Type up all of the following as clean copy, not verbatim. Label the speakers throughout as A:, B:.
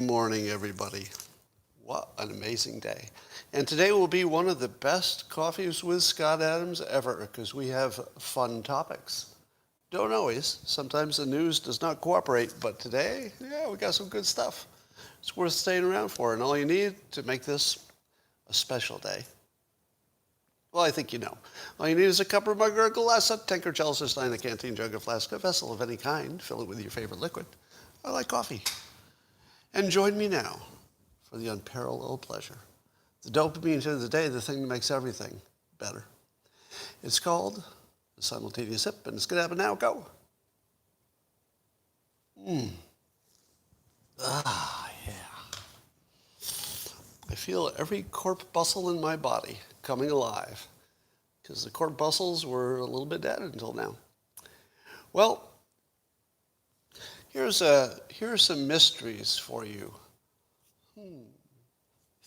A: Morning, everybody. What an amazing day. And today will be one of the best Coffees with Scott Adams ever because we have fun topics. Don't always. Sometimes the news does not cooperate, but today, we got some good stuff. It's worth staying around for, and all you need to make this a special day. Well, I think you know. All you need is a cup or mug or a glass, a tankard, chalice, or stein, a canteen, jug, a flask, a vessel of any kind. Fill it with your favorite liquid. I like coffee. And join me now for the unparalleled pleasure. The dopamine hit of the day, the thing that makes everything better. It's called the simultaneous sip, and it's going to happen now. Go. Yeah. I feel every corpuscle in my body coming alive because the corpuscles were a little bit dead until now. Well, here are some mysteries for you.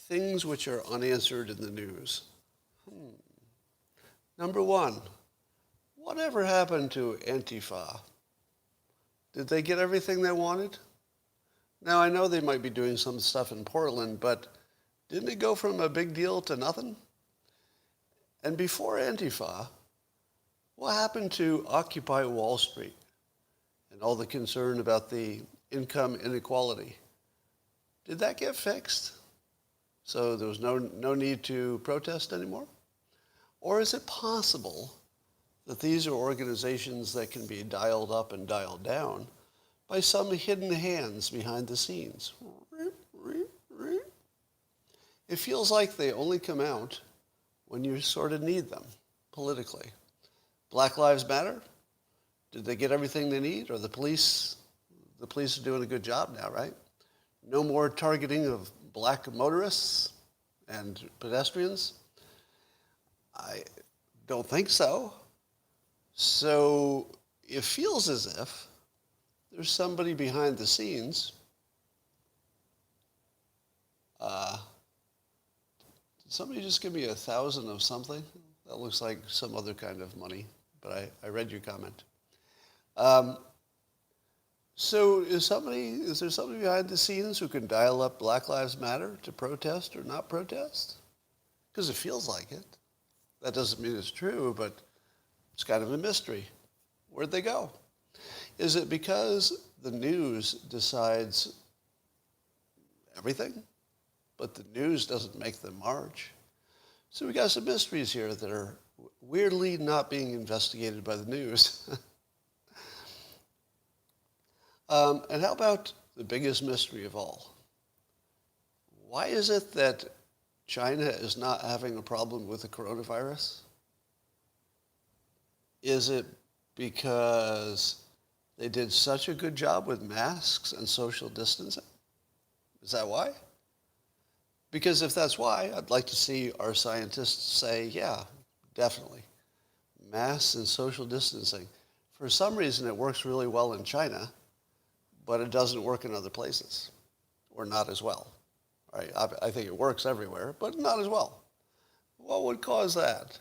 A: Things which are unanswered in the news. Number one, whatever happened to Antifa? Did they get everything they wanted? Now, I know they might be doing some stuff in Portland, but didn't it go from a big deal to nothing? And before Antifa, what happened to Occupy Wall Street and all the concern about the income inequality? Did that get fixed? So there was no need to protest anymore? Or is it possible that these are organizations that can be dialed up and dialed down by some hidden hands behind the scenes? It feels like they only come out when you sort of need them politically. Black Lives Matter? Did they get everything they need? Or the police are doing a good job now, right? No more targeting of black motorists and pedestrians? I don't think so. So it feels as if there's somebody behind the scenes. Did somebody just give me 1,000 of something? That looks like some other kind of money, but I read your comment. So is there somebody behind the scenes who can dial up Black Lives Matter to protest or not protest? Because it feels like it. That doesn't mean it's true, but it's kind of a mystery. Where'd they go? Is it because the news decides everything, but the news doesn't make them march? So we got some mysteries here that are weirdly not being investigated by the news. And how about the biggest mystery of all? Why is it that China is not having a problem with the coronavirus? Is it because they did such a good job with masks and social distancing? Is that why? Because if that's why, I'd like to see our scientists say, yeah, definitely. Masks and social distancing. For some reason, it works really well in China, but it doesn't work in other places, or not as well. Right? I think it works everywhere, but not as well. What would cause that?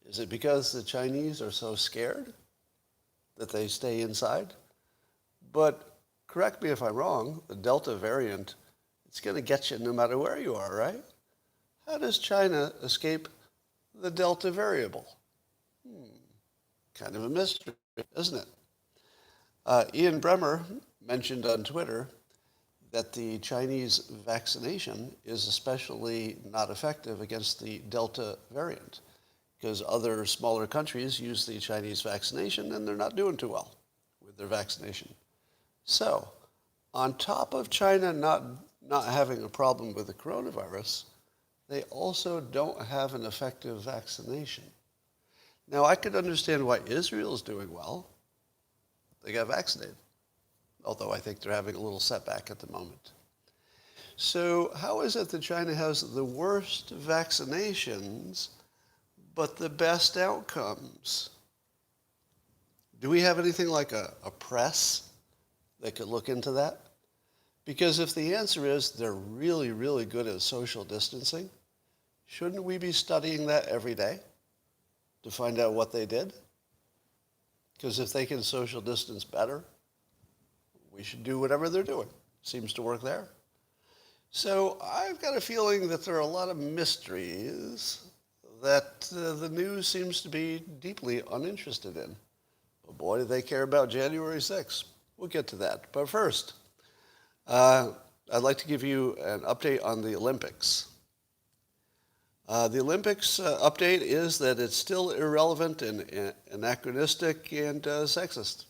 A: Is it because the Chinese are so scared that they stay inside? But correct me if I'm wrong, the Delta variant, it's going to get you no matter where you are, right? How does China escape the Delta variable? Kind of a mystery, isn't it? Ian Bremmer mentioned on Twitter that the Chinese vaccination is especially not effective against the Delta variant because other smaller countries use the Chinese vaccination and they're not doing too well with their vaccination. So, on top of China not having a problem with the coronavirus, they also don't have an effective vaccination. Now, I could understand why Israel's doing well. They got vaccinated, although I think they're having a little setback at the moment. So how is it that China has the worst vaccinations but the best outcomes? Do we have anything like a press that could look into that? Because if the answer is they're really, really good at social distancing, shouldn't we be studying that every day to find out what they did? Because if they can social distance better, we should do whatever they're doing. Seems to work there. So I've got a feeling that there are a lot of mysteries that the news seems to be deeply uninterested in. But boy, do they care about January 6th. We'll get to that. But first, I'd like to give you an update on the Olympics. The Olympics update is that it's still irrelevant and anachronistic and sexist.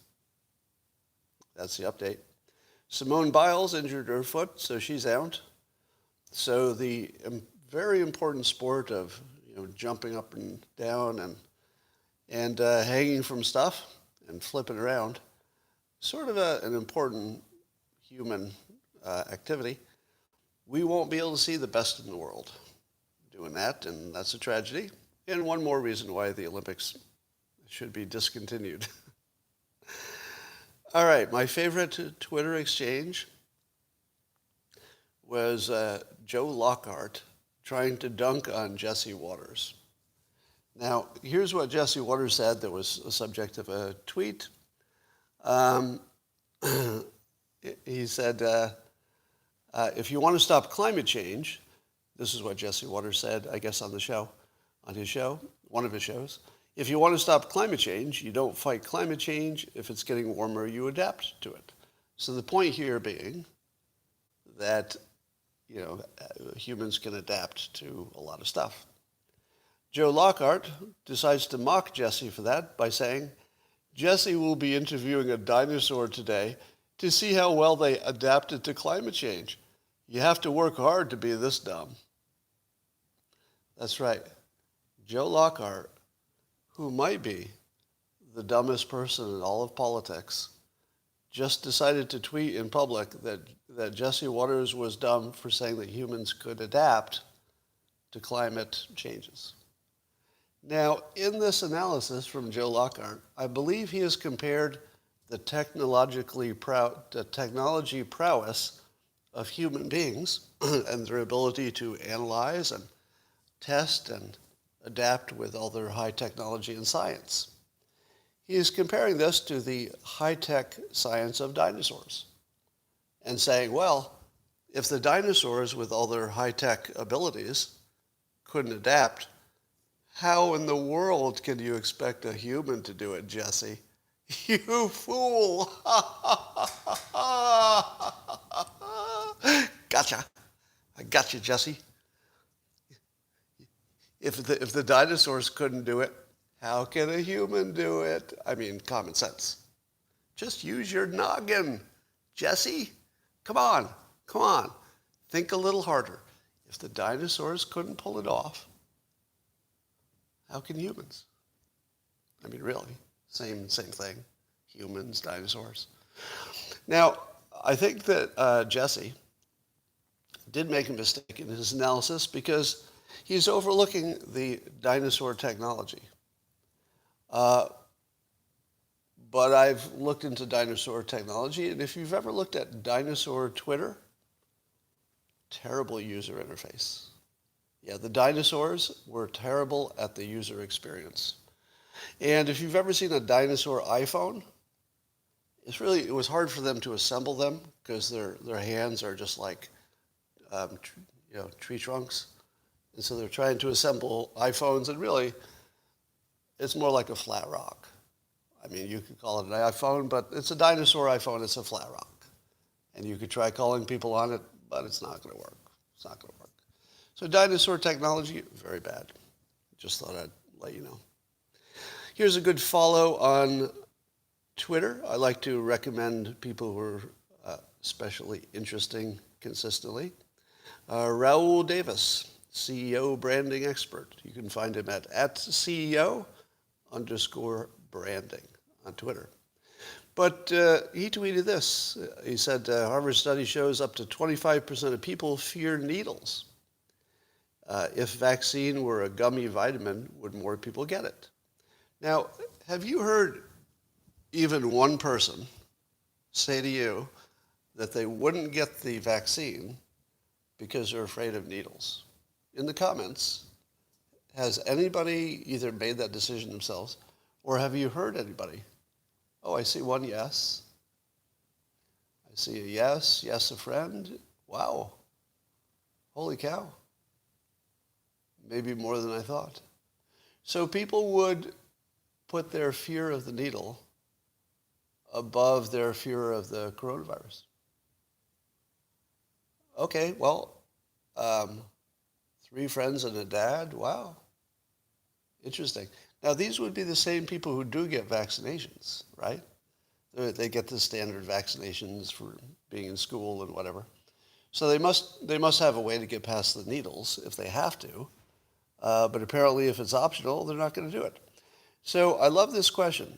A: That's the update. Simone Biles injured her foot, so she's out. So the very important sport of jumping up and down and hanging from stuff and flipping around, sort of an important human activity. We won't be able to see the best in the world doing that, and that's a tragedy. And one more reason why the Olympics should be discontinued. All right, my favorite Twitter exchange was Joe Lockhart trying to dunk on Jesse Waters. Now, here's what Jesse Waters said that was a subject of a tweet. He said, if you want to stop climate change, this is what Jesse Waters said, I guess, on his show, one of his shows. If you want to stop climate change, you don't fight climate change. If it's getting warmer, you adapt to it. So the point here being that, humans can adapt to a lot of stuff. Joe Lockhart decides to mock Jesse for that by saying, Jesse will be interviewing a dinosaur today to see how well they adapted to climate change. You have to work hard to be this dumb. That's right. Joe Lockhart, who might be the dumbest person in all of politics, just decided to tweet in public that Jesse Waters was dumb for saying that humans could adapt to climate changes. Now, in this analysis from Joe Lockhart, I believe he has compared the technology prowess of human beings and their ability to analyze and test and adapt with all their high technology and science. He is comparing this to the high-tech science of dinosaurs and saying, well, if the dinosaurs with all their high-tech abilities couldn't adapt, how in the world can you expect a human to do it, Jesse? You fool! Gotcha. I got you, Jesse. If the dinosaurs couldn't do it, how can a human do it? I mean, common sense. Just use your noggin, Jesse. Come on. Think a little harder. If the dinosaurs couldn't pull it off, how can humans? I mean, really, same thing. Humans, dinosaurs. Now, I think that Jesse did make a mistake in his analysis because he's overlooking the dinosaur technology. But I've looked into dinosaur technology, and if you've ever looked at dinosaur Twitter, terrible user interface. Yeah, the dinosaurs were terrible at the user experience. And if you've ever seen a dinosaur iPhone, it was hard for them to assemble them because their hands are just like tree trunks. And so they're trying to assemble iPhones, and really, it's more like a flat rock. I mean, you could call it an iPhone, but it's a dinosaur iPhone. It's a flat rock. And you could try calling people on it, but it's not going to work. It's not going to work. So dinosaur technology, very bad. Just thought I'd let you know. Here's a good follow on Twitter. I like to recommend people who are especially interesting consistently. Raul Davis, CEO branding expert. You can find him at CEO_branding on Twitter. But he tweeted this. He said, Harvard study shows up to 25% of people fear needles. If vaccine were a gummy vitamin, would more people get it? Now, have you heard even one person say to you that they wouldn't get the vaccine because they're afraid of needles? In the comments, has anybody either made that decision themselves, or have you heard anybody? Oh, I see one yes. I see a yes, a friend. Wow. Holy cow. Maybe more than I thought. So people would put their fear of the needle above their fear of the coronavirus. Okay, well, 3 friends and a dad, wow. Interesting. Now, these would be the same people who do get vaccinations, right? They get the standard vaccinations for being in school and whatever. So they must have a way to get past the needles if they have to. But apparently, if it's optional, they're not going to do it. So I love this question.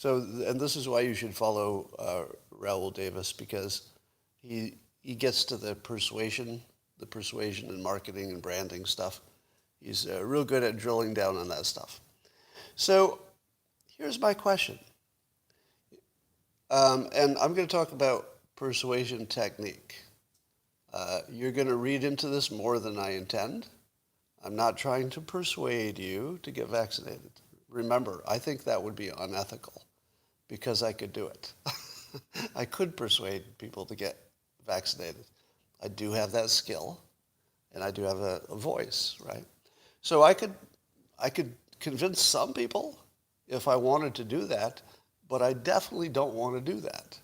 A: And this is why you should follow Raoul Davis, because he gets to the persuasion and marketing and branding stuff. He's real good at drilling down on that stuff. So here's my question. And I'm going to talk about persuasion technique. You're going to read into this more than I intend. I'm not trying to persuade you to get vaccinated. Remember, I think that would be unethical because I could do it. I could persuade people to get vaccinated. I do have that skill, and I do have a voice, right? So I could convince some people if I wanted to do that, but I definitely don't want to do that.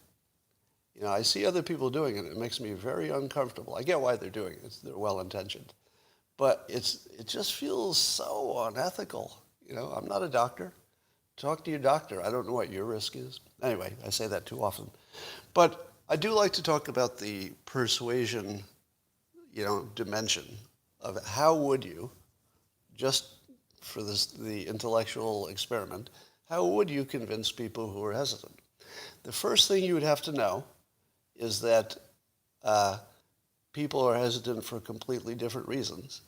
A: You know, I see other people doing it. It makes me very uncomfortable. I get why they're doing it. They're well-intentioned. But it just feels so unethical. You know, I'm not a doctor. Talk to your doctor. I don't know what your risk is. Anyway, I say that too often. But I do like to talk about the persuasion, dimension of how would you, just for the intellectual experiment, how would you convince people who are hesitant? The first thing you would have to know is that people are hesitant for completely different reasons.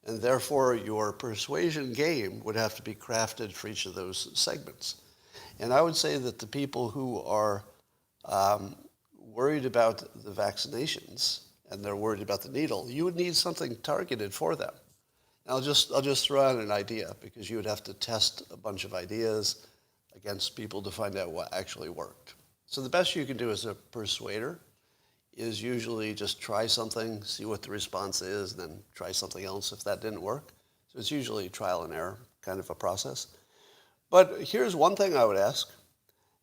A: And therefore, your persuasion game would have to be crafted for each of those segments. And I would say that the people who are worried about the vaccinations and they're worried about the needle, you would need something targeted for them. And I'll just throw out an idea, because you would have to test a bunch of ideas against people to find out what actually worked. So the best you can do as a persuader is usually just try something, see what the response is, and then try something else if that didn't work. So it's usually trial and error kind of a process. But here's one thing I would ask.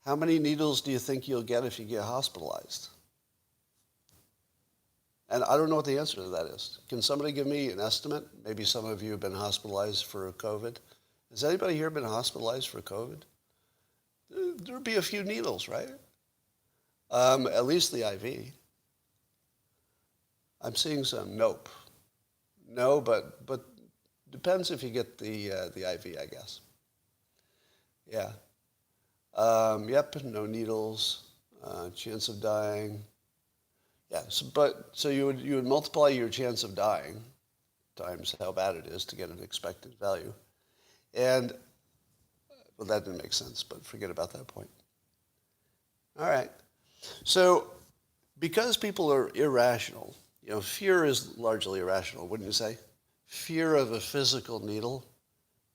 A: How many needles do you think you'll get if you get hospitalized? And I don't know what the answer to that is. Can somebody give me an estimate? Maybe some of you have been hospitalized for COVID. Has anybody here been hospitalized for COVID? There'd be a few needles, right? At least the IV. I'm seeing some. Nope. No, but depends if you get the IV, I guess. Yeah. Yep. No needles. Chance of dying. Yeah. So you would multiply your chance of dying times how bad it is to get an expected value, and well, that didn't make sense. But forget about that point. All right. So because people are irrational. Fear is largely irrational, wouldn't you say? Fear of a physical needle,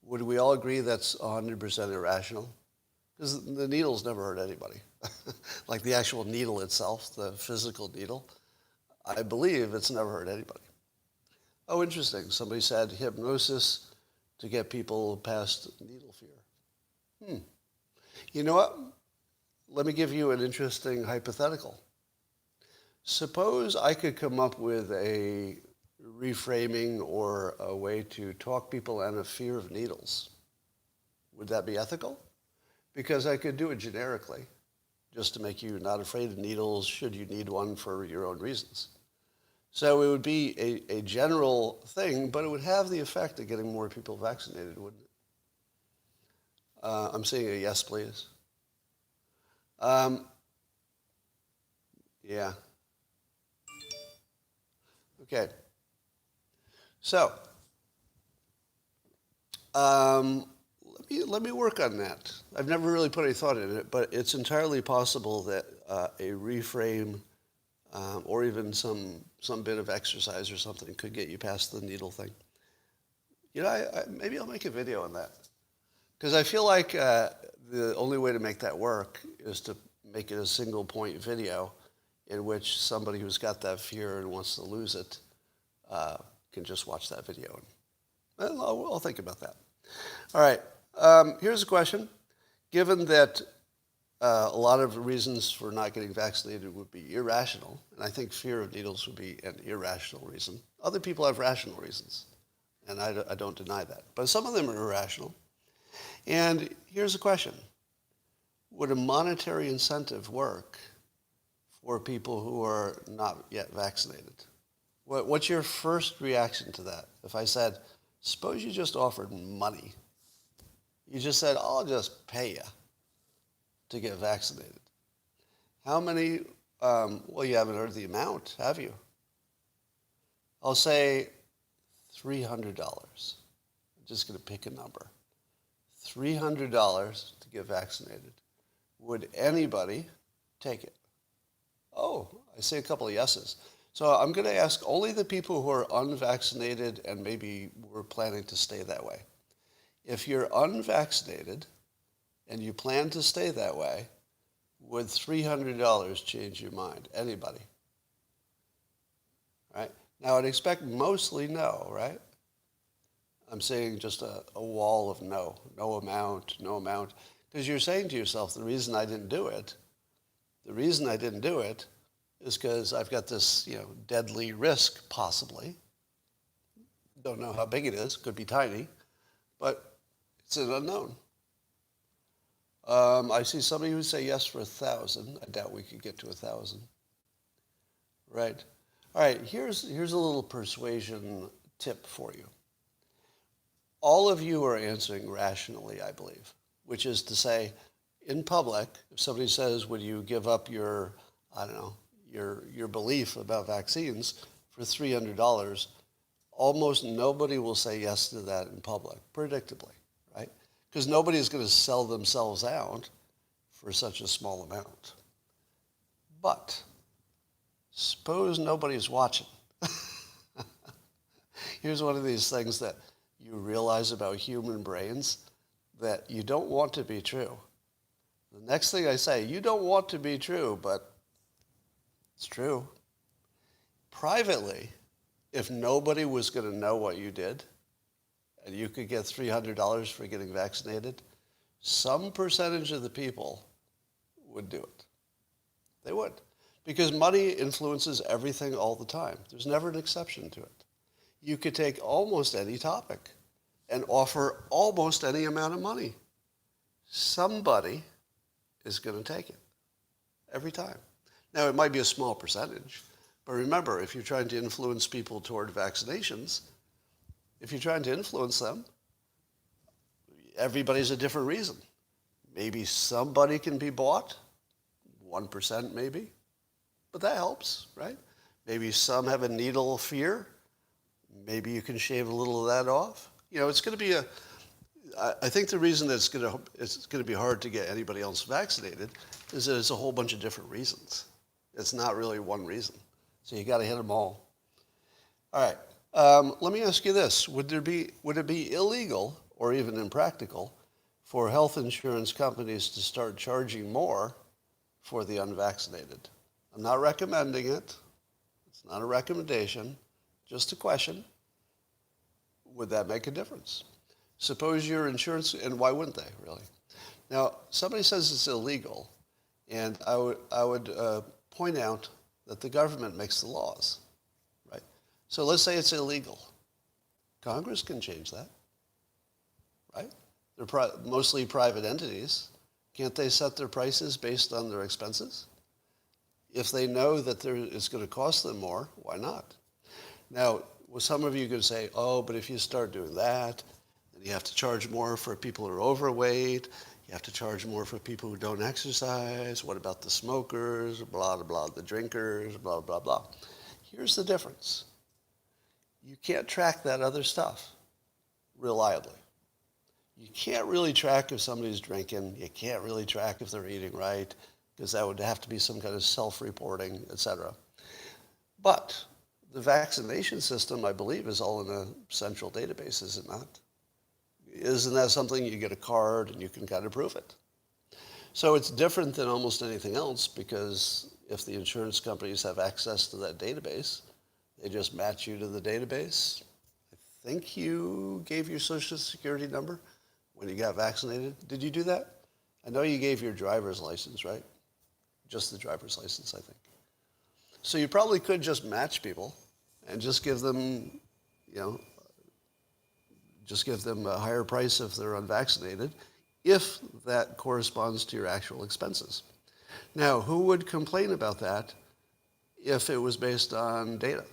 A: would we all agree that's 100% irrational? Because the needle's never hurt anybody. Like the actual needle itself, the physical needle, I believe it's never hurt anybody. Oh, interesting. Somebody said hypnosis to get people past needle fear. You know what? Let me give you an interesting hypothetical. Suppose I could come up with a reframing or a way to talk people out of fear of needles. Would that be ethical? Because I could do it generically, just to make you not afraid of needles should you need one for your own reasons. So it would be a general thing, but it would have the effect of getting more people vaccinated, wouldn't it? I'm seeing a yes, please. Yeah. Okay. So, let me work on that. I've never really put any thought in it, but it's entirely possible that a reframe or even some bit of exercise or something could get you past the needle thing. Maybe I'll make a video on that, because I feel like the only way to make that work is to make it a single point video in which somebody who's got that fear and wants to lose it can just watch that video. And I'll think about that. All right. Here's a question. Given that a lot of reasons for not getting vaccinated would be irrational, and I think fear of needles would be an irrational reason. Other people have rational reasons, and I don't deny that. But some of them are irrational. And here's a question. Would a monetary incentive work for people who are not yet vaccinated? What's your first reaction to that? If I said, suppose you just offered money. You just said, I'll just pay you to get vaccinated. How many, well, you haven't heard the amount, have you? I'll say $300. I'm just going to pick a number. $300 to get vaccinated. Would anybody take it? Oh, I see a couple of yeses. So I'm going to ask only the people who are unvaccinated and maybe we're planning to stay that way. If you're unvaccinated and you plan to stay that way, would $300 change your mind? Anybody? Right? Now, I'd expect mostly no, right? I'm saying just a wall of no amount. Because you're saying to yourself, the reason I didn't do it is because I've got this, deadly risk, possibly. Don't know how big it is. Could be tiny. But it's an unknown. I see somebody who say yes for 1,000. I doubt we could get to 1,000. Right. All right, here's a little persuasion tip for you. All of you are answering rationally, I believe, which is to say, in public, if somebody says, would you give up your belief about vaccines for $300, almost nobody will say yes to that in public, predictably, right? Because nobody is going to sell themselves out for such a small amount. But suppose nobody's watching. Here's one of these things that you realize about human brains that you don't want to be true. The next thing I say, you don't want to be true, but it's true. Privately, if nobody was going to know what you did, and you could get $300 for getting vaccinated, some percentage of the people would do it. They would. Because money influences everything all the time. There's never an exception to it. You could take almost any topic and offer almost any amount of money. Somebody is going to take it every time. Now, it might be a small percentage, but remember, if you're trying to influence people toward vaccinations, if you're trying to influence them, everybody's a different reason. Maybe somebody can be bought, 1% maybe, but that helps, right? Maybe some have a needle fear. Maybe you can shave a little of that off. It's going to be I think the reason that it's going to be hard to get anybody else vaccinated is that it's a whole bunch of different reasons. It's not really one reason. So you got to hit them all. All right. Let me ask you this. Would it be illegal or even impractical for health insurance companies to start charging more for the unvaccinated? I'm not recommending it. It's not a recommendation, just a question. Would that make a difference? Suppose your insurance, and why wouldn't they, really? Now, somebody says it's illegal, and I would point out that the government makes the laws, right? So let's say it's illegal. Congress can change that, right? They're mostly private entities. Can't they set their prices based on their expenses? If they know that it's going to cost them more, why not? Now, some of you are going to say, oh, but if you start doing that, then you have to charge more for people who are overweight. You have to charge more for people who don't exercise. What about the smokers, blah, blah, blah, the drinkers, blah, blah, blah. Here's the difference. You can't track that other stuff reliably. You can't really track if somebody's drinking. You can't really track if they're eating right, because that would have to be some kind of self-reporting, et cetera. But the vaccination system, I believe, is all in a central database, is it not? Isn't that something you get a card and you can kind of prove it? So it's different than almost anything else, because if the insurance companies have access to that database, They just match you to the database. I think you gave your Social Security number when you got vaccinated. Did you do that? I know you gave your driver's license, right? Just the driver's license, I think. So you probably could just match people and just give them, just give them a higher price if they're unvaccinated, if that corresponds to your actual expenses. Now, who would complain about that if it was based on data?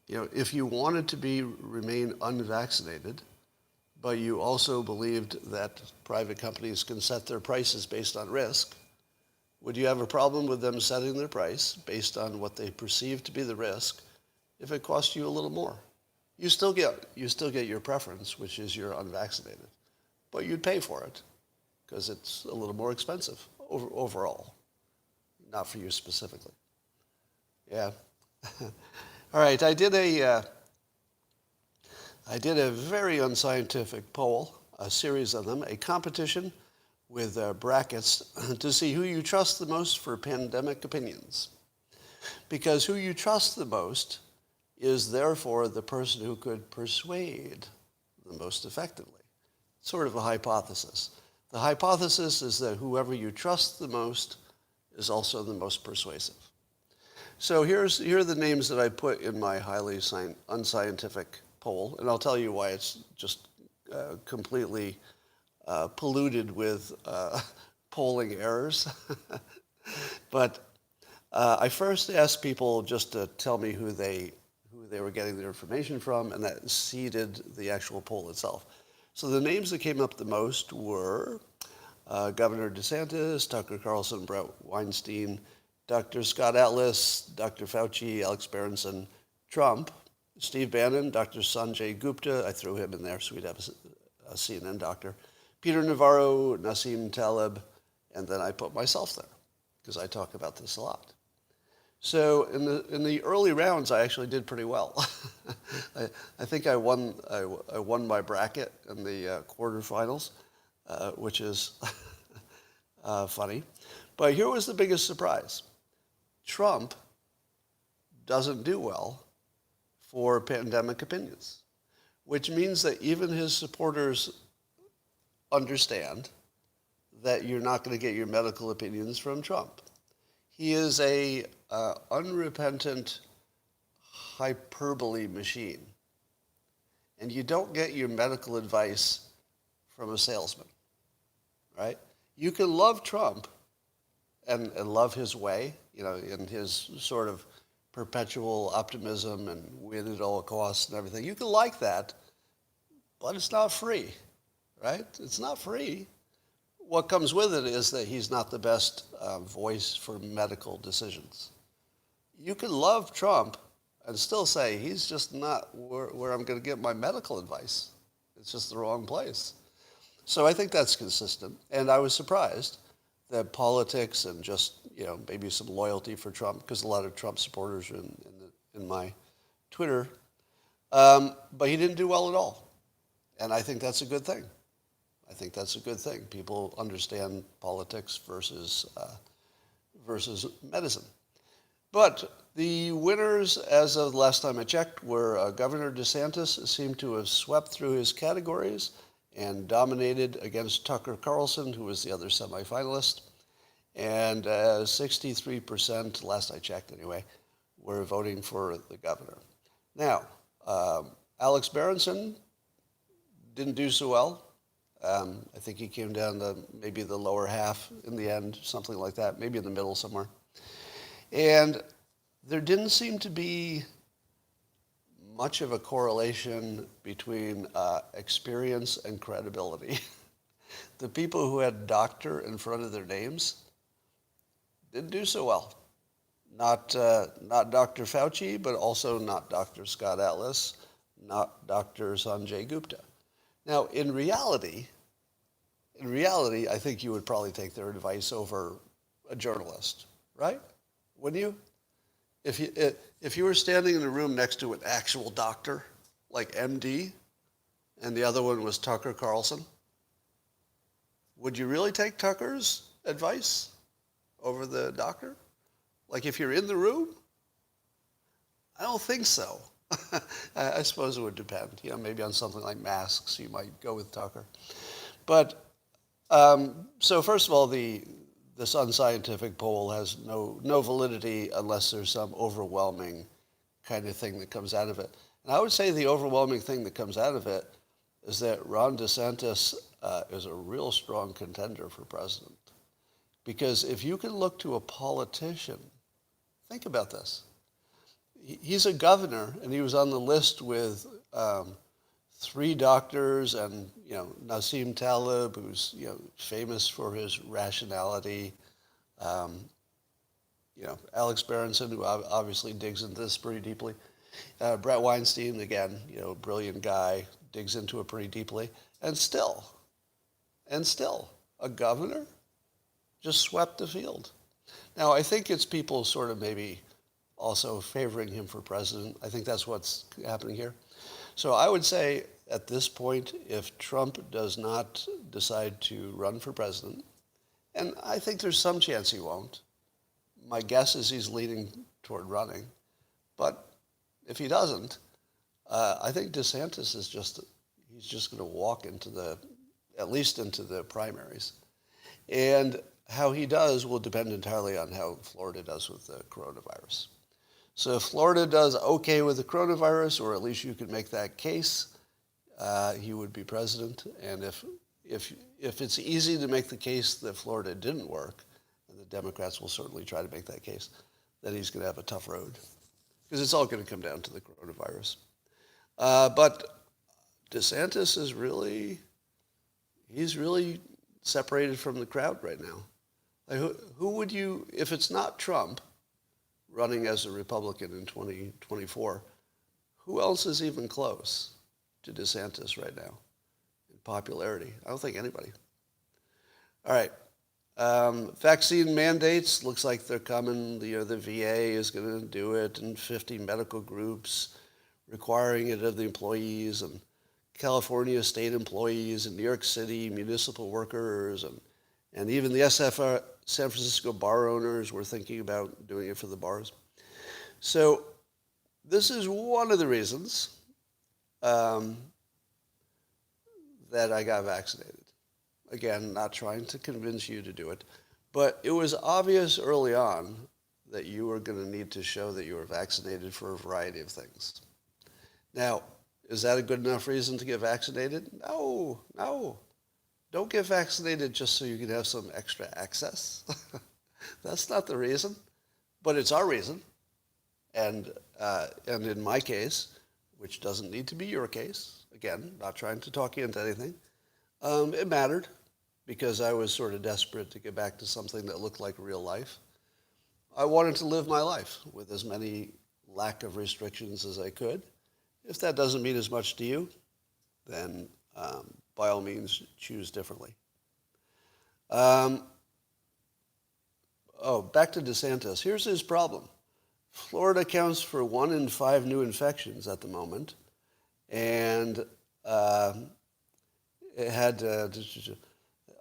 A: If you wanted to remain unvaccinated, but you also believed that private companies can set their prices based on risk, would you have a problem with them setting their price based on what they perceive to be the risk if it cost you a little more? You still get your preference, which is you're unvaccinated, but you'd pay for it because it's a little more expensive overall, not for you specifically. Yeah. All right, I did a very unscientific poll, a series of them, a competition with brackets to see who you trust the most for pandemic opinions. Because who you trust the most is therefore the person who could persuade the most effectively. Sort of a hypothesis. The hypothesis is that whoever you trust the most is also the most persuasive. So here are the names that I put in my highly unscientific poll, and I'll tell you why it's just completely polluted with polling errors. But I first asked people just to tell me who they were getting their information from, and that seeded the actual poll itself. So the names that came up the most were Governor DeSantis, Tucker Carlson, Brett Weinstein, Dr. Scott Atlas, Dr. Fauci, Alex Berenson, Trump, Steve Bannon, Dr. Sanjay Gupta, I threw him in there so we'd have a CNN doctor, Peter Navarro, Nassim Taleb, and then I put myself there because I talk about this a lot. So in the early rounds, I actually did pretty well. I think I won my bracket in the quarterfinals, which is funny. But here was the biggest surprise. Trump doesn't do well for pandemic opinions, which means that even his supporters understand that you're not going to get your medical opinions from Trump. He is a unrepentant hyperbole machine. And you don't get your medical advice from a salesman, right? You can love Trump and love his way, and his sort of perpetual optimism and win at all costs and everything. You can like that, but it's not free, right? It's not free. What comes with it is that he's not the best voice for medical decisions. You can love Trump and still say he's just not where I'm going to get my medical advice. It's just the wrong place. So I think that's consistent. And I was surprised that politics and just, maybe some loyalty for Trump, because a lot of Trump supporters are in my Twitter, but he didn't do well at all. And I think that's a good thing. People understand politics versus medicine. But the winners, as of the last time I checked, were Governor DeSantis seemed to have swept through his categories and dominated against Tucker Carlson, who was the other semifinalist. And 63%, last I checked anyway, were voting for the governor. Now, Alex Berenson didn't do so well. I think he came down to maybe the lower half in the end, something like that, maybe in the middle somewhere. And there didn't seem to be much of a correlation between experience and credibility. The people who had doctor in front of their names didn't do so well. Not Dr. Fauci, but also not Dr. Scott Atlas, not Dr. Sanjay Gupta. Now, in reality, I think you would probably take their advice over a journalist, right? Wouldn't you? If you were standing in a room next to an actual doctor, like MD, and the other one was Tucker Carlson, would you really take Tucker's advice over the doctor? Like if you're in the room? I don't think so. I suppose it would depend. Maybe on something like masks, you might go with Tucker. But so first of all, this unscientific poll has no validity unless there's some overwhelming kind of thing that comes out of it. And I would say the overwhelming thing that comes out of it is that Ron DeSantis is a real strong contender for president. Because if you can look to a politician, think about this. He's a governor, and he was on the list with 3 doctors and, Nassim Taleb, who's, famous for his rationality. Alex Berenson, who obviously digs into this pretty deeply. Brett Weinstein, again, brilliant guy, digs into it pretty deeply. And still, a governor just swept the field. Now, I think it's people sort of maybe also favoring him for president. I think that's what's happening here. So I would say at this point, if Trump does not decide to run for president, and I think there's some chance he won't, my guess is he's leaning toward running. But if he doesn't, I think DeSantis is he's just going to walk at least into the primaries. And how he does will depend entirely on how Florida does with the coronavirus. So if Florida does okay with the coronavirus, or at least you could make that case, he would be president. And if it's easy to make the case that Florida didn't work, and the Democrats will certainly try to make that case, then he's going to have a tough road. Because it's all going to come down to the coronavirus. But DeSantis is he's really separated from the crowd right now. Like, who would you, if it's not Trump running as a Republican in 2024, who else is even close to DeSantis right now in popularity? I don't think anybody. All right. Vaccine mandates, looks like they're coming. The VA is going to do it, and 50 medical groups requiring it of the employees, and California state employees, and New York City municipal workers, and even the San Francisco bar owners were thinking about doing it for the bars. So this is one of the reasons that I got vaccinated. Again, not trying to convince you to do it, but it was obvious early on that you were going to need to show that you were vaccinated for a variety of things. Now, is that a good enough reason to get vaccinated? No. Don't get vaccinated just so you can have some extra access. That's not the reason, but it's our reason. And in my case, which doesn't need to be your case, again, not trying to talk you into anything, it mattered because I was sort of desperate to get back to something that looked like real life. I wanted to live my life with as many lack of restrictions as I could. If that doesn't mean as much to you, then by all means, choose differently. Back to DeSantis. Here's his problem. Florida accounts for 1 in 5 new infections at the moment, and it had,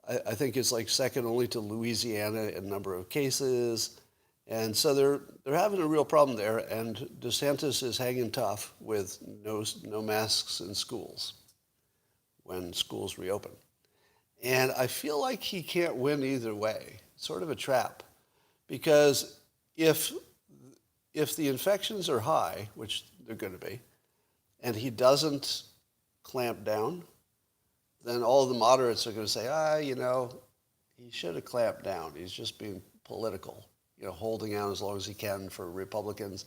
A: I think it's like second only to Louisiana in number of cases, and so they're having a real problem there. And DeSantis is hanging tough with no masks in schools when schools reopen, and I feel like he can't win either way. It's sort of a trap, because if the infections are high, which they're going to be, and he doesn't clamp down, then all the moderates are going to say, he should have clamped down. He's just being political, holding out as long as he can for Republicans.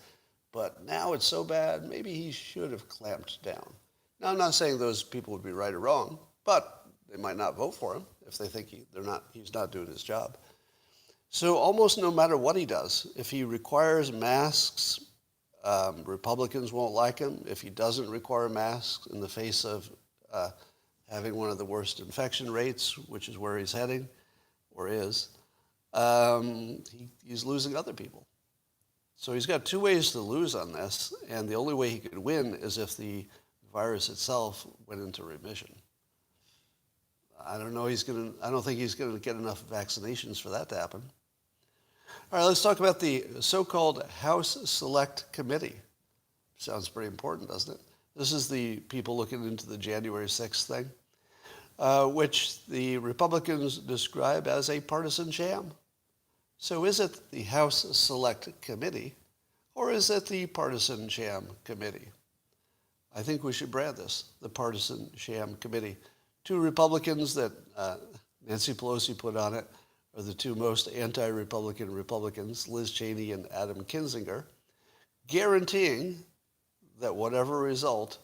A: But now it's so bad, maybe he should have clamped down. Now, I'm not saying those people would be right or wrong, but they might not vote for him if they think he's not doing his job. So almost no matter what he does, if he requires masks, Republicans won't like him. If he doesn't require masks in the face of having one of the worst infection rates, which is where he's heading, or is, he's losing other people. So he's got 2 ways to lose on this, and the only way he could win is if the virus itself went into remission. I don't think he's going to get enough vaccinations for that to happen. All right, let's talk about the so-called House Select Committee. Sounds pretty important, doesn't it? This is the people looking into the January 6th thing, which the Republicans describe as a partisan sham. So is it the House Select Committee, or is it the Partisan Sham Committee? I think we should brand this the Partisan Sham Committee. Two Republicans that Nancy Pelosi put on it are the two most anti-Republican Republicans, Liz Cheney and Adam Kinzinger, guaranteeing that whatever result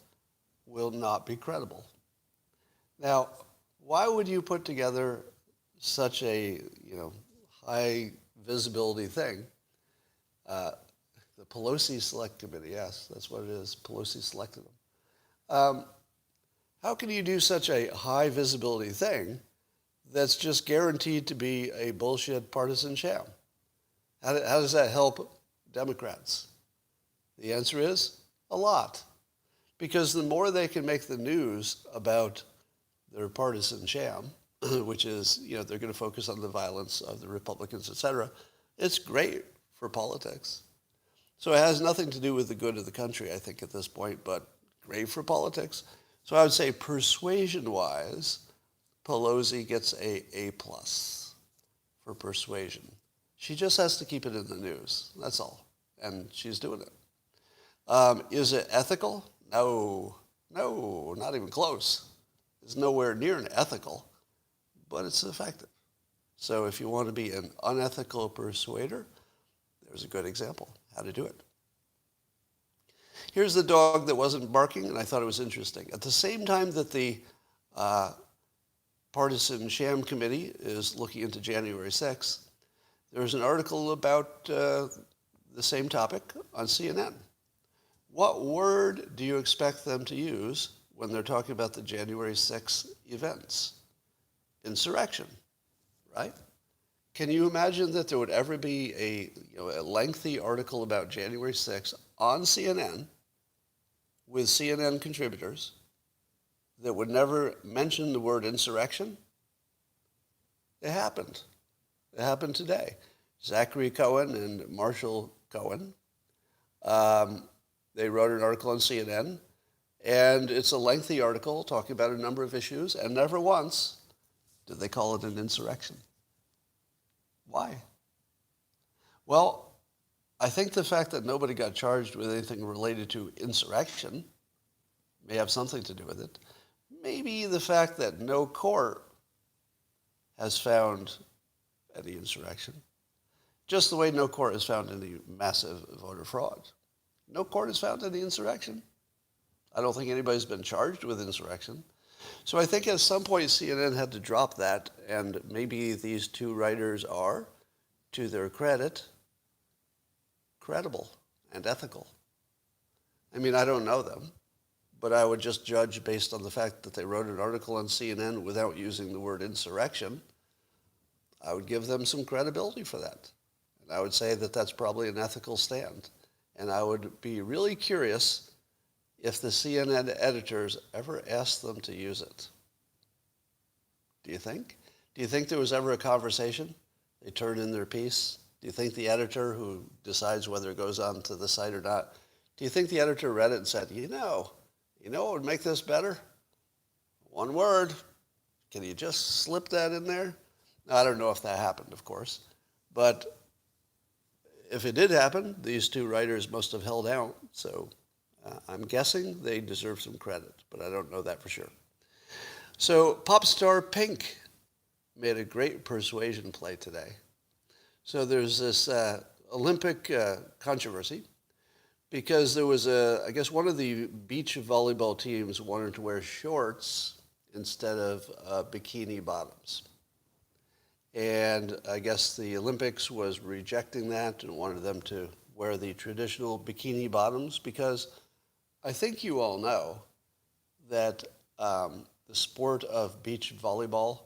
A: will not be credible. Now, why would you put together such a high visibility thing? The Pelosi Select Committee, yes, that's what it is. Pelosi selected them. How can you do such a high visibility thing that's just guaranteed to be a bullshit partisan sham? How does that help Democrats? The answer is a lot. Because the more they can make the news about their partisan sham, which is, they're going to focus on the violence of the Republicans, et cetera, it's great for politics. So it has nothing to do with the good of the country, I think, at this point, but great for politics. So I would say persuasion-wise, Pelosi gets a A+ for persuasion. She just has to keep it in the news. That's all. And she's doing it. Is it ethical? No, not even close. It's nowhere near an ethical, but it's effective. So if you want to be an unethical persuader, there's a good example how to do it. Here's the dog that wasn't barking, and I thought it was interesting. At the same time that the Partisan Sham Committee is looking into January 6th, there's an article about the same topic on CNN. What word do you expect them to use when they're talking about the January 6th events? Insurrection, right? Can you imagine that there would ever be a lengthy article about January 6th on CNN with CNN contributors that would never mention the word insurrection? It happened. It happened today. Zachary Cohen and Marshall Cohen, they wrote an article on CNN, and it's a lengthy article talking about a number of issues, and never once did they call it an insurrection. Why? Well, I think the fact that nobody got charged with anything related to insurrection may have something to do with it. Maybe the fact that no court has found any insurrection, just the way no court has found any massive voter fraud. No court has found any insurrection. I don't think anybody's been charged with insurrection. So I think at some point CNN had to drop that, and maybe these two writers are, to their credit, credible and ethical. I mean, I don't know them, but I would just judge based on the fact that they wrote an article on CNN without using the word insurrection. I would give them some credibility for that. And I would say that that's probably an ethical stand. And I would be really curious if the CNN editors ever asked them to use it. Do you think? Do you think there was ever a conversation? They turn in their piece? Do you think the editor who decides whether it goes on to the site or not, do you think the editor read it and said, you know what would make this better? One word. Can you just slip that in there? Now, I don't know if that happened, of course. But if it did happen, these two writers must have held out. So I'm guessing they deserve some credit, but I don't know that for sure. So pop star Pink made a great persuasion play today. So there's this Olympic controversy because there was I guess one of the beach volleyball teams wanted to wear shorts instead of bikini bottoms. And I guess the Olympics was rejecting that and wanted them to wear the traditional bikini bottoms because I think you all know that the sport of beach volleyball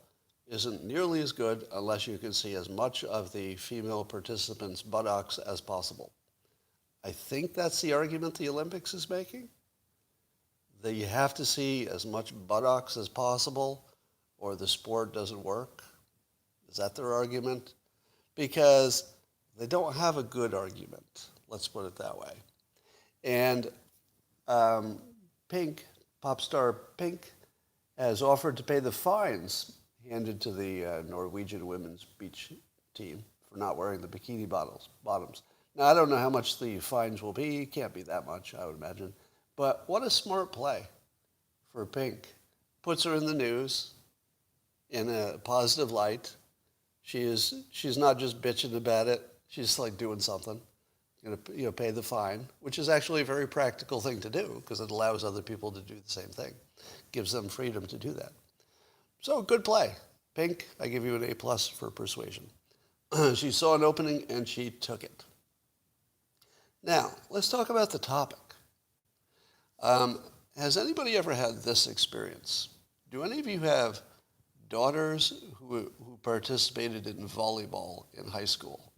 A: isn't nearly as good unless you can see as much of the female participants' buttocks as possible. I think that's the argument the Olympics is making, that you have to see as much buttocks as possible or the sport doesn't work. Is that their argument? Because they don't have a good argument, let's put it that way. And Pink, pop star Pink, has offered to pay the fines handed to the Norwegian women's beach team for not wearing the bikini bottoms. Now, I don't know how much the fines will be. Can't be that much, I would imagine. But what a smart play for Pink. Puts her in the news in a positive light. She's not just bitching about it. She's like doing something. Going to pay the fine, which is actually a very practical thing to do because it allows other people to do the same thing. Gives them freedom to do that. So good play. Pink, I give you an A+ for persuasion. She saw an opening and she took it. Now, let's talk about the topic. Has anybody ever had this experience? Do any of you have daughters who participated in volleyball in high school?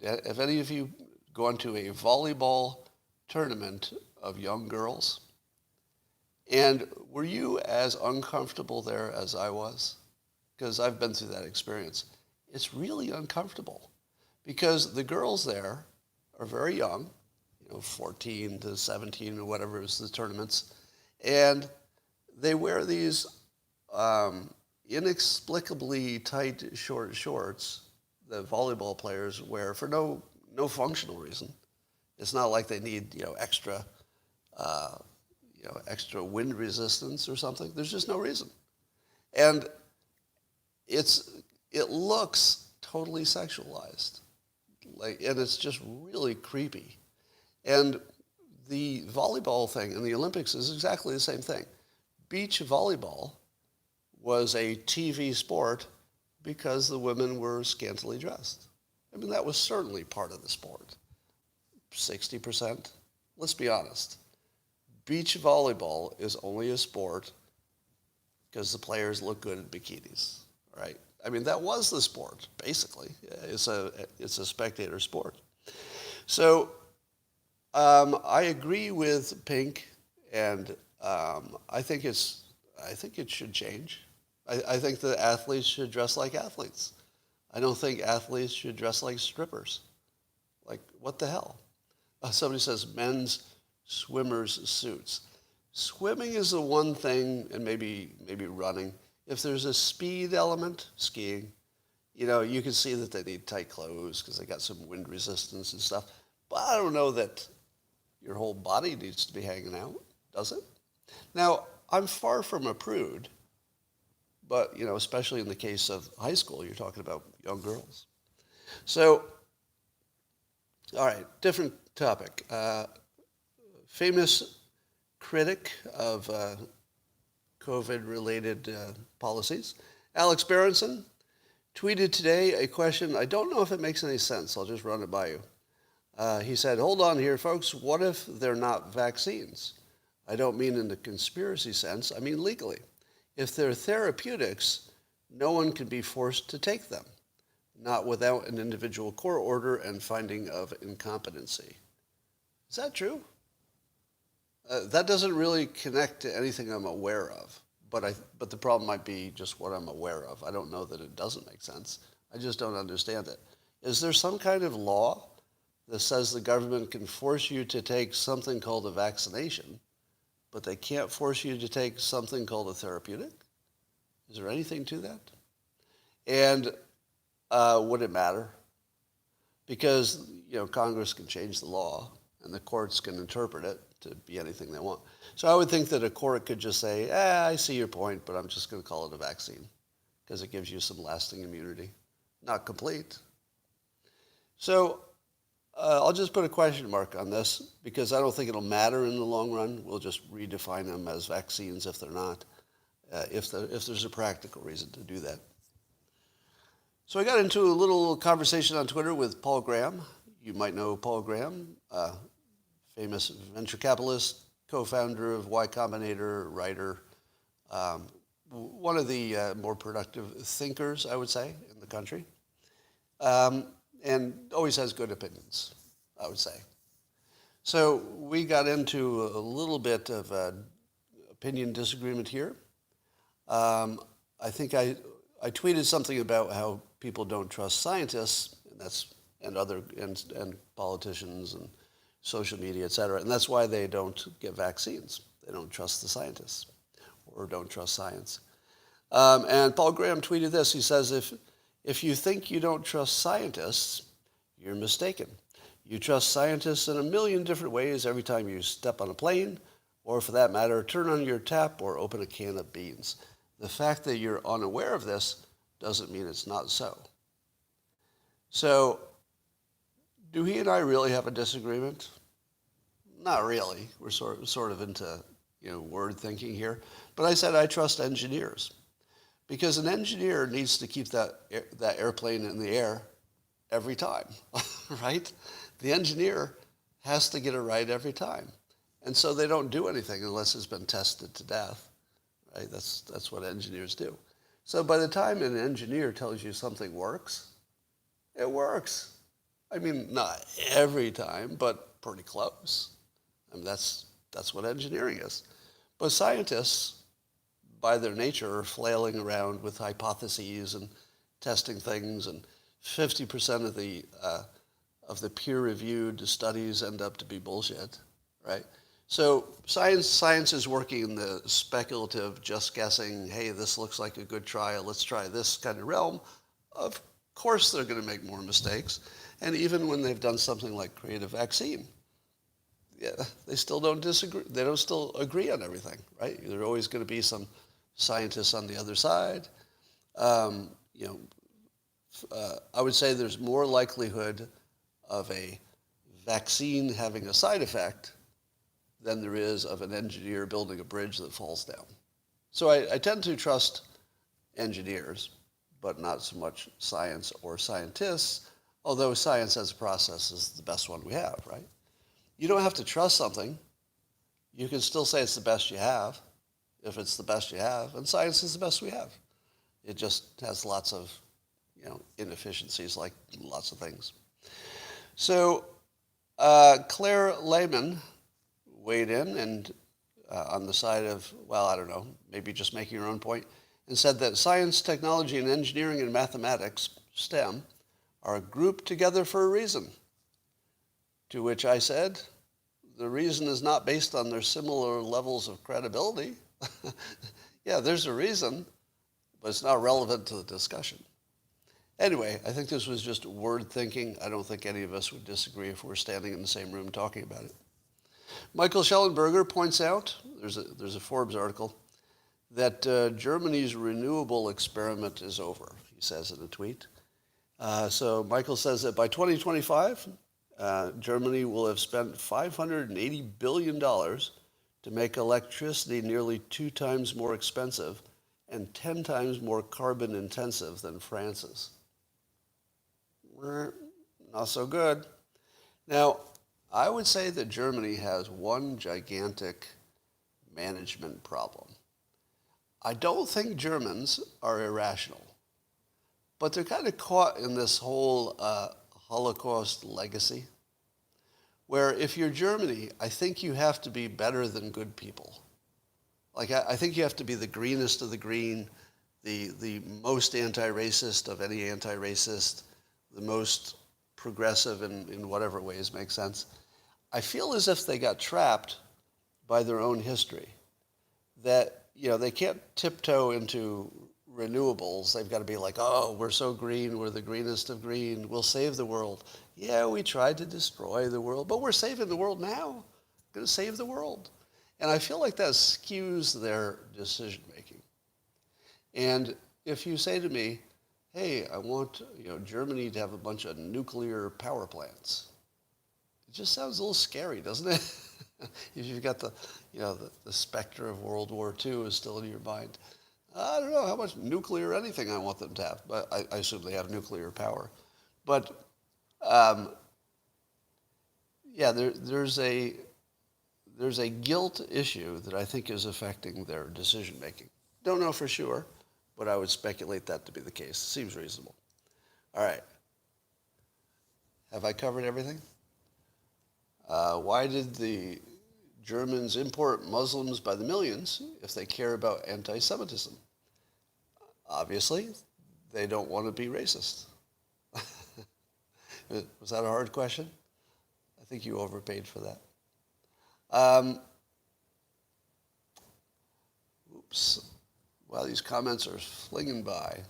A: Have any of you gone to a volleyball tournament of young girls? And were you as uncomfortable there as I was? Because I've been through that experience. It's really uncomfortable because the girls there are very young, 14 to 17 or whatever is the tournaments, and they wear these inexplicably tight short shorts that volleyball players wear for no functional reason. It's not like they need extra wind resistance or something. There's just no reason, and it looks totally sexualized, and it's just really creepy. And the volleyball thing in the Olympics is exactly the same thing. Beach volleyball was a TV sport because the women were scantily dressed. I mean, that was certainly part of the sport. 60%. Let's be honest. Beach volleyball is only a sport because the players look good in bikinis, right? I mean, that was the sport, basically. It's a spectator sport. So I agree with Pink, and I think it should change. I think that athletes should dress like athletes. I don't think athletes should dress like strippers. Like, what the hell? Somebody says men's swimmers' suits. Swimming is the one thing, and maybe running. If there's a speed element, skiing, you can see that they need tight clothes because they got some wind resistance and stuff. But I don't know that your whole body needs to be hanging out, does it? Now, I'm far from a prude, but, especially in the case of high school, you're talking about young girls. So, all right, different topic. Famous critic of COVID-related policies, Alex Berenson, tweeted today a question. I don't know if it makes any sense. I'll just run it by you. He said, hold on here, folks. What if they're not vaccines? I don't mean in the conspiracy sense. I mean legally. If they're therapeutics, no one can be forced to take them, not without an individual court order and finding of incompetency. Is that true? That doesn't really connect to anything I'm aware of, but the problem might be just what I'm aware of. I don't know that it doesn't make sense. I just don't understand it. Is there some kind of law that says the government can force you to take something called a vaccination, but they can't force you to take something called a therapeutic? Is there anything to that? And would it matter? Because, Congress can change the law and the courts can interpret it to be anything they want. So I would think that a court could just say, I see your point, but I'm just going to call it a vaccine because it gives you some lasting immunity. Not complete. So I'll just put a question mark on this because I don't think it'll matter in the long run. We'll just redefine them as vaccines if they're not, if there's a practical reason to do that. So I got into a little conversation on Twitter with Paul Graham. You might know Paul Graham, famous venture capitalist, co-founder of Y Combinator, writer, one of the more productive thinkers, I would say, in the country. And always has good opinions, I would say. So we got into a little bit of an opinion disagreement here. I think I tweeted something about how people don't trust scientists, and politicians and social media, et cetera. And that's why they don't get vaccines. They don't trust the scientists or don't trust science. And Paul Graham tweeted this. He says, if you think you don't trust scientists, you're mistaken. You trust scientists in a million different ways every time you step on a plane, or for that matter, turn on your tap or open a can of beans. The fact that you're unaware of this doesn't mean it's not so. So, do he and I really have a disagreement? Not really. We're sort of into word thinking here. But I said I trust engineers. Because an engineer needs to keep that airplane in the air every time, right? The engineer has to get it right every time. And so they don't do anything unless it's been tested to death, right? That's what engineers do. So by the time an engineer tells you something works, it works. I mean, not every time, but pretty close. I mean, that's what engineering is. But scientists, by their nature, are flailing around with hypotheses and testing things, and 50% of the peer-reviewed studies end up to be bullshit, right? So science is working in the speculative, just guessing, hey, this looks like a good trial, let's try this kind of realm. Of course they're going to make more mistakes. And even when they've done something like create a vaccine, they still don't disagree. They don't still agree on everything, right? There's always going to be some scientists on the other side. I would say there's more likelihood of a vaccine having a side effect than there is of an engineer building a bridge that falls down. So I tend to trust engineers, but not so much science or scientists, although science as a process is the best one we have, right? You don't have to trust something. You can still say it's the best you have, if it's the best you have, and science is the best we have. It just has lots of, inefficiencies, like lots of things. So Claire Lehman weighed in and on the side of, well, I don't know, maybe just making her own point, and said that science, technology, and engineering and mathematics, STEM, are grouped together for a reason. To which I said, the reason is not based on their similar levels of credibility. Yeah, there's a reason, but it's not relevant to the discussion. Anyway, I think this was just word thinking. I don't think any of us would disagree if we're standing in the same room talking about it. Michael Schellenberger points out, there's a Forbes article, that Germany's renewable experiment is over, he says in a tweet. So Michael says that by 2025, Germany will have spent $580 billion to make electricity nearly 2 times more expensive and 10 times more carbon intensive than France's. Not so good. Now, I would say that Germany has one gigantic management problem. I don't think Germans are irrational, but they're kind of caught in this whole Holocaust legacy, where if you're Germany, I think you have to be better than good people. Like, I think you have to be the greenest of the green, the most anti-racist of any anti-racist, the most progressive in whatever ways make sense. I feel as if they got trapped by their own history, that, they can't tiptoe into renewables. They've got to be like, oh, we're so green, we're the greenest of green, we'll save the world. Yeah, we tried to destroy the world, but we're saving the world now. We're going to save the world. And I feel like that skews their decision making. And if you say to me, hey, I want Germany to have a bunch of nuclear power plants, it just sounds a little scary, doesn't it? If you've got the specter of World War II is still in your mind. I don't know how much nuclear anything I want them to have, but I assume they have nuclear power. But there's a guilt issue that I think is affecting their decision making. Don't know for sure, but I would speculate that to be the case. Seems reasonable. All right. Have I covered everything? Why did the Germans import Muslims by the millions if they care about anti-Semitism? Obviously, they don't want to be racist. Was that a hard question? I think you overpaid for that. Oops. Wow, these comments are flinging by.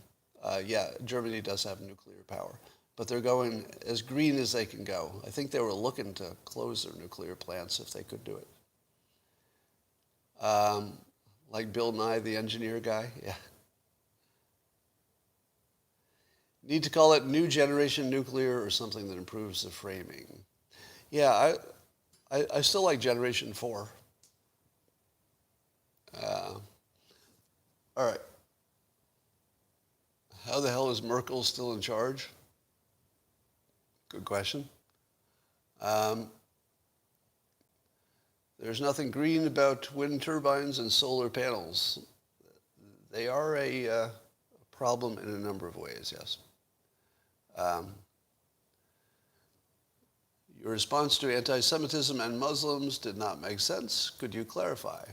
A: Yeah, Germany does have nuclear power, but they're going as green as they can go. I think they were looking to close their nuclear plants if they could do it. Like Bill Nye, the engineer guy, yeah. Need to call it new generation nuclear or something that improves the framing. Yeah, I still like Generation 4. All right. How the hell is Merkel still in charge? Good question. There's nothing green about wind turbines and solar panels. They are a problem in a number of ways, yes. Your response to anti-Semitism and Muslims did not make sense. Could you clarify?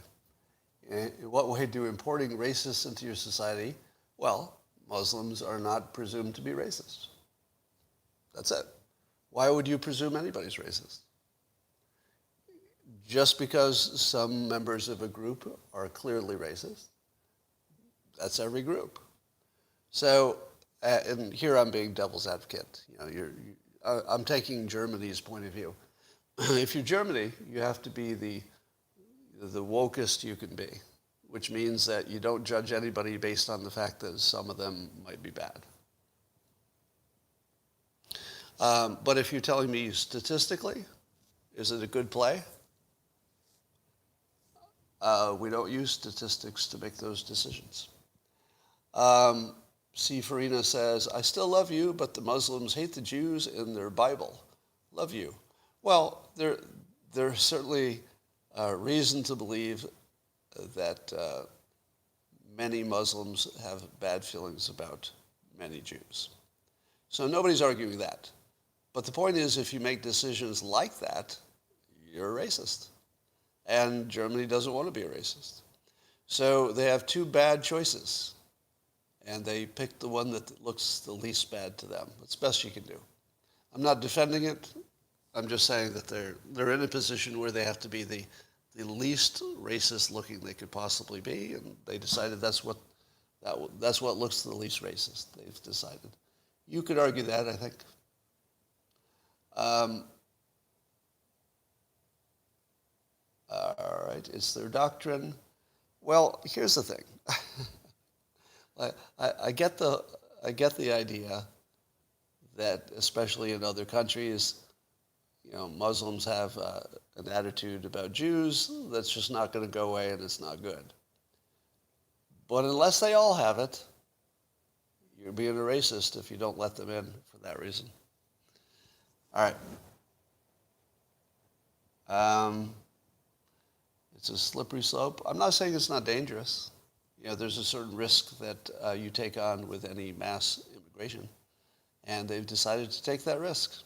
A: In what way do importing racists into your society? Well, Muslims are not presumed to be racist. That's it. Why would you presume anybody's racist? Just because some members of a group are clearly racist, that's every group. So, and here I'm being devil's advocate. I'm taking Germany's point of view. If you're Germany, you have to be the wokest you can be, which means that you don't judge anybody based on the fact that some of them might be bad. But if you're telling me statistically, is it a good play? We don't use statistics to make those decisions. C. Farina says, I still love you, but the Muslims hate the Jews in their Bible. Love you. Well, there's certainly reason to believe that many Muslims have bad feelings about many Jews. So nobody's arguing that. But the point is, if you make decisions like that, you're a racist. And Germany doesn't want to be a racist. So they have two bad choices. And they picked the one that looks the least bad to them. It's the best you can do. I'm not defending it. I'm just saying that they're in a position where they have to be the least racist looking they could possibly be, and they decided that's what looks the least racist. They've decided. You could argue that, I think. All right, it's their doctrine. Well, here's the thing. I get the idea that, especially in other countries, Muslims have an attitude about Jews that's just not going to go away, and it's not good. But unless they all have it, you're being a racist if you don't let them in for that reason. All right. It's a slippery slope. I'm not saying it's not dangerous. There's a certain risk that you take on with any mass immigration, and they've decided to take that risk.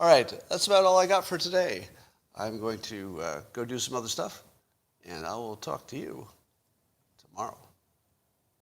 A: All right, that's about all I got for today. I'm going to go do some other stuff, and I will talk to you tomorrow.